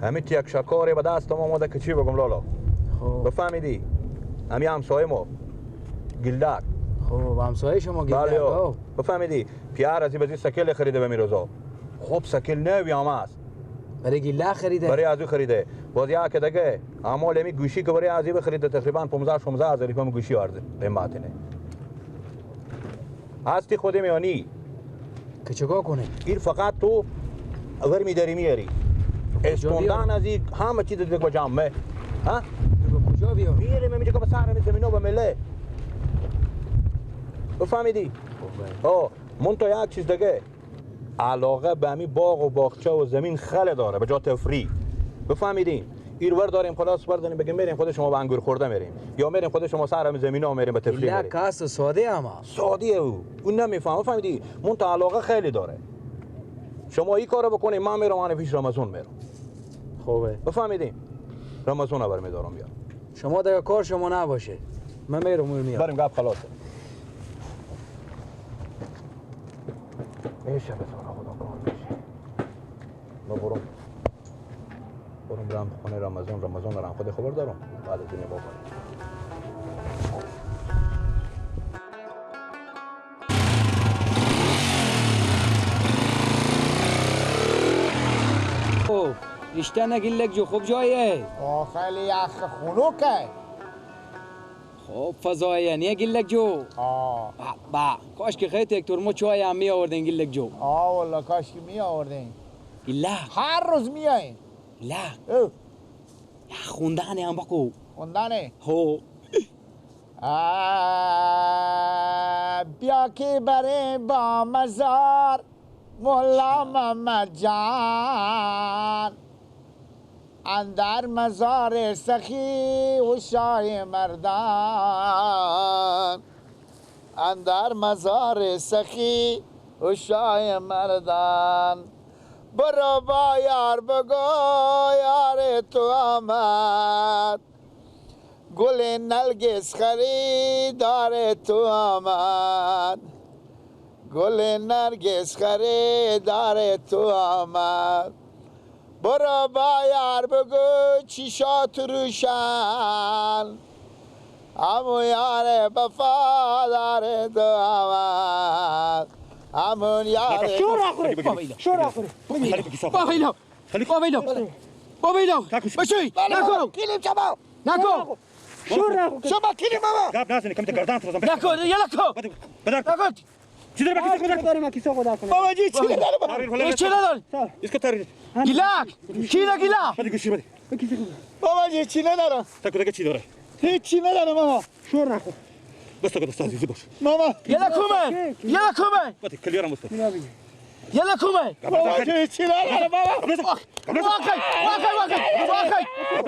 همین یک شکاری به دست ما آمده که چی بگم لالا. خب بفهمیدی؟ همین همسایه ما گلدک. خب همسایه شما گلدک. بفهمیدی؟ پیار از این سکل خریده به میروزا. خب سکل نوی هم است. برای گلدک خریده؟ برای از او خریده. باز یا که دیگه اعمال می گوشی که برای از این خریده تقریبا 15 هزار روپیه گوشی آرده. قیمت نه. هستی خودی میانی. که چیکار کنه؟ این فقط تو اگر میداری میاری. استوندن از این همه چیز دیگه با جمعه. ها؟ به کجا بیام؟ میریم میگه که به سر زمینو به مله. بفهمیدی؟ من تو یک چیز دیگه علاقه به همین باغ و باغچه و زمین خیلی داره به جا تفریح. بفهمیدین؟ این ور داریم خلاص برداریم بگیم میریم خود شما به انگور خورده میریم یا میریم خود شما سر همین زمینا میریم به تفریح میریم. نه کاس ساده اما ساده اون نمیفهمه. فهمیدی؟ من تو علاقه خیلی داره. شما این کارو بکنید من میرم من پیش رمضان میرم. خوبه. بفهمیدین؟ رمضان برمیدارم بیا. شما دیگه کار شما نباشه. من میرم میام. بریم گپ خلاصه. میشه به طور خدا کار میشه. برم خونه رمضان دارم خود خبر دارم بعد از این بابا. خب رشته نگیلک جو خوب جایه. خیلی یخ خنوکه. خب فضایه نیه گیلک جو. با کاش که خیلی یک ترمو چای هم می آوردین گیلک جو. والله کاش که می آوردین. گیلک هر روز می آین. گیلک خوندنه هم بکو. خوندنه؟ هو بیا که بره با مزار مولا محمد جان اندر مزار سخی و شای مردان اندر مزار سخی و شای مردان برو با یار بگو یار تو آمد گل نرگس خریدار تو آمد گل نرگس خریدار تو آمد برو با یار بگو چشات روشن همون یار وفادار تو آمد همون یار بابیلو بشوی نکن کلیم شما نکن شما کلیم بابا گاب نازنی کمی گردن تو نکن یلا کن نکن چی داره باکی خدا داره ما کیسه خدا کنه بابا جی چی نداره این چی نداری اسکو تاری گیلک کی نه گیلک بده گوشی بده بابا جی چی نداره تا کدوم چی داره هیچی نداره ماما شور نکن بس تو دست عزیزی باش ماما یلا کومه بده کلیارم است یلا کومه بابا جی چی نداره بابا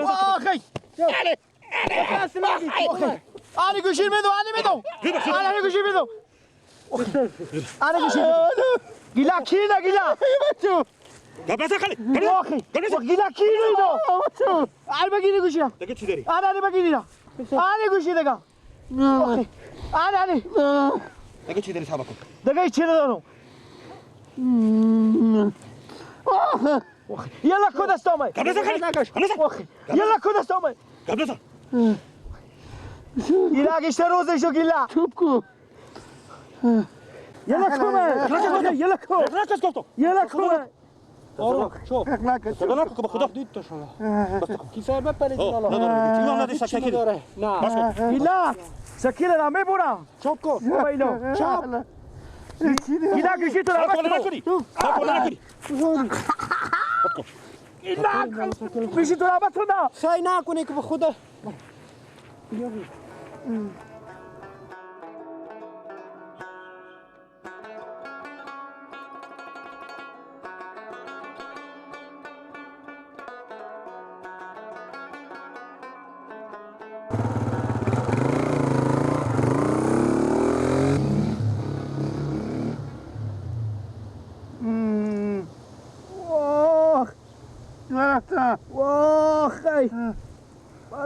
واقعی آنی گوشی میدم آنی گوشی میدم گیلک کی نه گیلک گابلاسا خالی گیلک کی نه آل بگیری گوشی دیگه چی داری آنی بگیری آنی گوشی دیگه آنی دیگه چی داری صاحب کن دیگه چی ندارم یلا کد است آمد گابلاسا خالی یلا کد است آمد گابلاسا گیلک اشته روزشو گیلک چوب کو یلا کومه یلا کومه شو سلام علیکم خدا دید تو شما کیسه بپرید والا نداره نداری شکی داره نه گیلک سکیل را میبرم چوب کو بابایلو چوب گیلک گوشی تو را نکنی گیلک گوشی تو را بتونه سعی نکنی که به خدا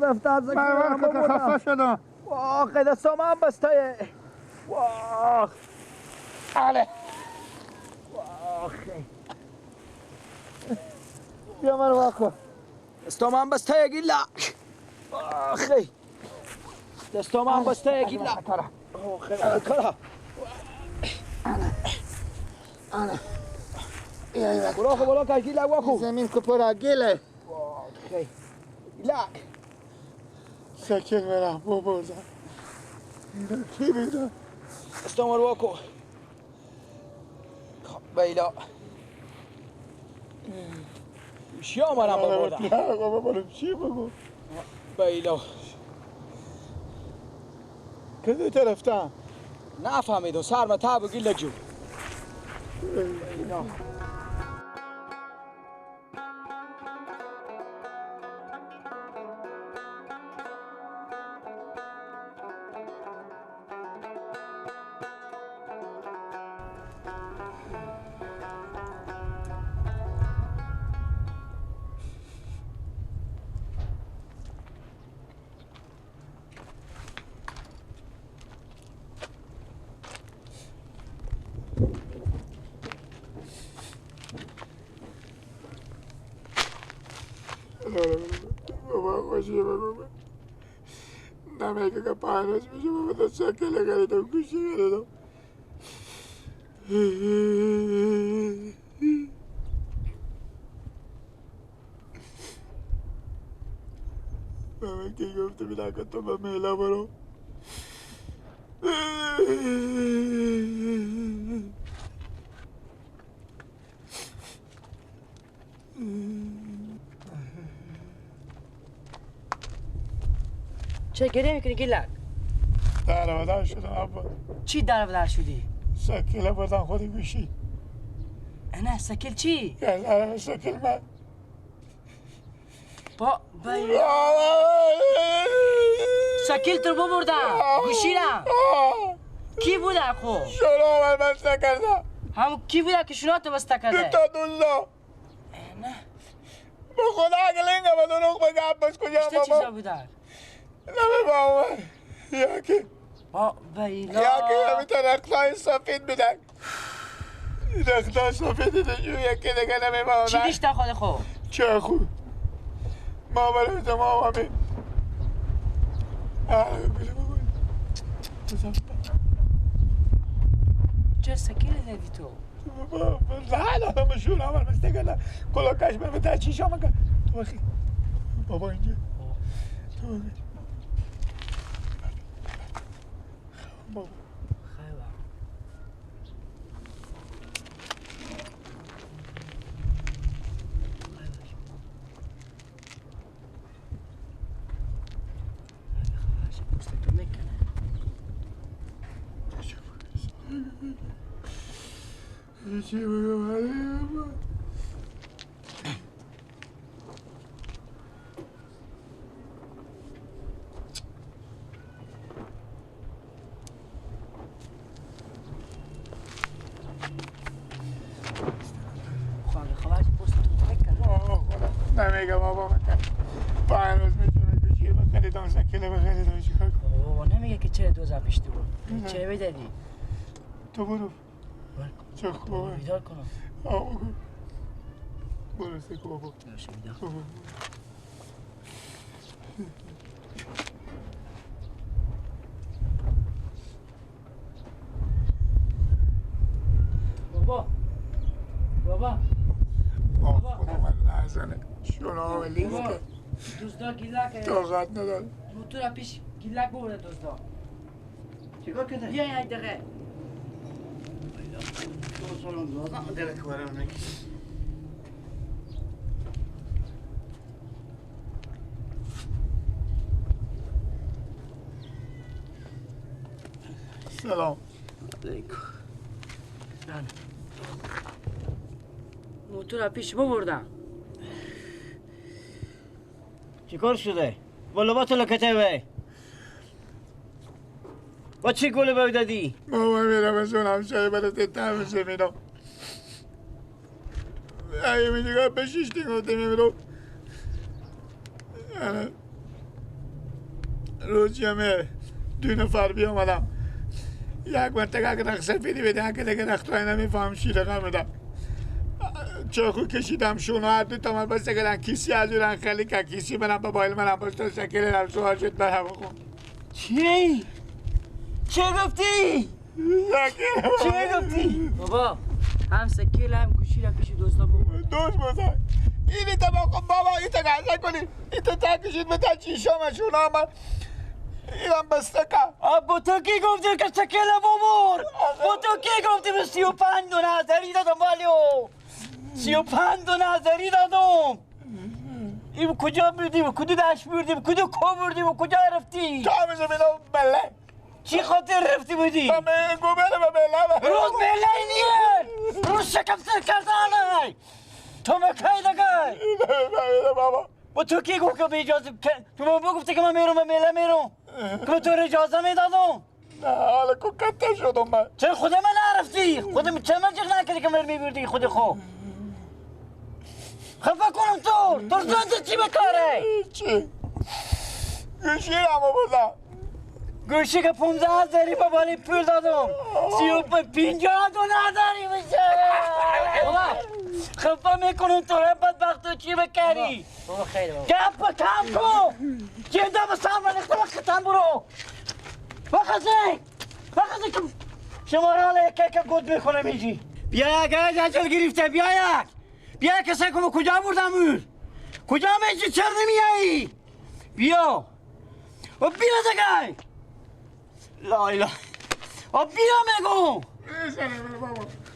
رفتم که خفه شدم واقعا دستام هم بسته واقعا بله واقعا بیا من واقعا دستام هم بسته گیلک آخی دستام هم بسته گیلک آخی کلا کلا خو بلا کش گیلک واکو زمین که پر گله آخی گیلک سکل برم ببرزم اینو کی بیدم دستام رو واکو بیلا شیا مرم ببردم بابا چی بگو بیلا کدوم طرفتم نفهمیدم سرم تاب گیلک جو بیلا بابا خوشی بگو نمیگه که پایانش میشه بابا تا شکل گریدم گوشی گریدم نمیگه گفته بیده که تو به میله برو چه گریه میکنی گیلک؟ در بدر شدم عباس چی در بدر شدی؟ شکل بردن خودی گوشی نه سکل چی؟ شکل من با سکل تر ببردم گوشی را کی بوده خو؟ شروع من بسته کردم همون کی بوده که شنات بسته کرده؟ تا دوزا نه با خدا گلنگه با دروغ بگه عباس کجا اشته بابا چیزا بوده؟ نمی بابا یکی با بیلا یکی همیتا رختای سفید بیدن رختای سفید دیجو یکی دیگه نمی بابا چی دیشته خود خو؟ چه خوب ما برای ما همین چه سکل دیدی تو؟ لا لا مشهور عمر مستقل كله كاش ما بتاعتش شو مكان تو اخي بابا انجي تو اخي بابا خیلی چی بگم نمیگه بابا مکن پایان روز میتونه کشیر بخری دان سکله بخری دان چیکار کنم بابا نمیگه که چه دوزا پیشتی بود چه بدادی تو برو چه خوبه بیدار کنم بگو برو سکو بابا باشه بیدار بابا بابا خدا من نزنه شونا لیسته دوزدا گیلک طاقت نداره موتور پیش گیلک بورده دوزدا چیکار کرده؟ بیا یک دقیقه تو سالون دوازن دلت برام نکی سلام علیکم موتور پیش ببردم چیکار شده؟ بالا با تو لکته وی با چی گوله باید دادی؟ بابا میرم از اون همسایه برات تهم زمینم اگه میگه بشیشتی گفته میبرو روز جمعه 2 نفر بیامدم یک منطقه که رخ سفیدی بده که دیگه رختای نمیفهم شیرقه میدم چاقو کشیدم شونه هر دو تا من بس کردن کیسی از اون خیلی که کیسی منم با بایل منم باش تا شکل هم سوال شد برم بخون چی؟ چه گفتی؟ چی گفتی؟ بابا هم سکیل هم گوشی را پیش دوستا بابا دوست بزن اینی تا بابا این تا گذر کنی این تا تا کشید به تا چیشا من شونه من اینم بسته کن با تو کی گفتی که سکیل بابور؟ با تو کی گفتی به 35 دو نظری دادم بالیو 35 دو نظری دادم این کجا بردی؟ کجا دشت بردی؟ کجا کو بردی؟ کجا رفتی؟ تا همیشه بینا بله چی خاطر رفتی بودی؟ من گو بله بله روز بله نیه روز شکم سر کردانه تو مکای دگای بابا با تو کی گفت که به اجازه تو با گفتی که من میرم و میله میرم که تو اجازه میدادم نه حالا کو کته شدم من چرا خود من نرفتی؟ خودم چه من جغ نکردی که من میبردی خود خو خفه کنم تو زنده چی بکاره؟ چی؟ گوشی همو بزن گوشی که 15 داری با بالی پول دادم 50 دو نداری بشه خفه میکنم تو بدبخت تو چی بکاری؟ بابا خیلی بابا گپ کم کن جنده به سامن اختم ختم برو بخزی که شما را یک گود میکنه میجی بیا یک عجل گرفته بیا که سکم کجا بردم کجا میجی چر نمیایی بیا و بیا دگای لا اله و بیا میگم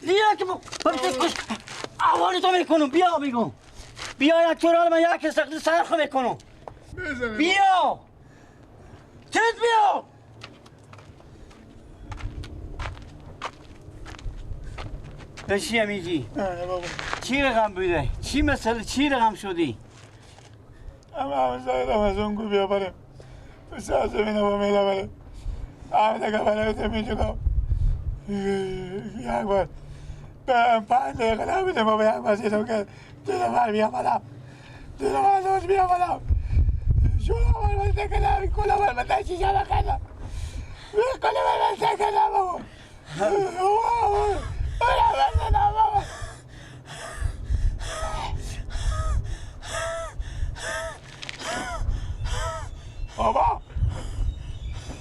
بیا که اوانی تو میکنم بیا میگم بیا یک چورال من یک سخت سرخ میکنم بیا چیز بیا بشی امیجی چی رقم بوده؟ چی مثل چی رقم شدی؟ همه زایدم از اون گو بیا بریم تو ساز زمینه با میله بریم همه دکه برای تمیجو کن یک بار به 5 دقیقه نبیده ما به یک بازیدم که دو نفر بیا بدم دو نفر دوست بیا بدم شولا من دکه نبی کلا من تشیشه بخدم کلا من سکنم بابا بابا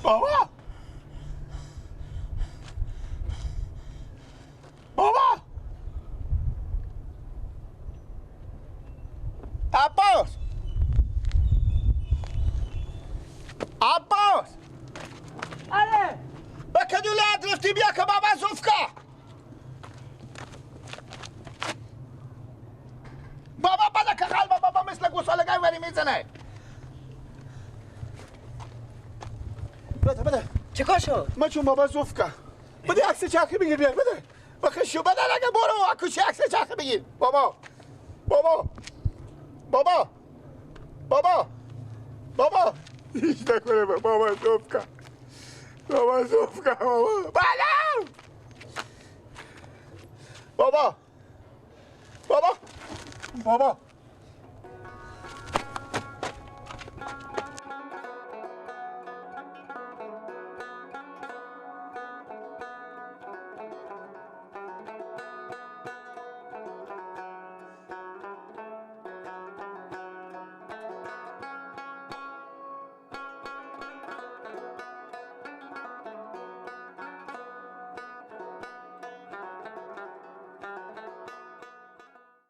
بابا بابا عباس عباس آره با کدولت رفتی بیا که بابا زوفکا بابا بله که قلب بابا مثل گوسالگی وری میزنه بده چه کار شد؟ ما چون بابا زوفکا بده عکس چرخی بگیر بیار بده بخی شو بده نگه برو اکوشی عکس چرخی بگیر بابا هیچ نکنه بابا زوفکا بابا بله بابا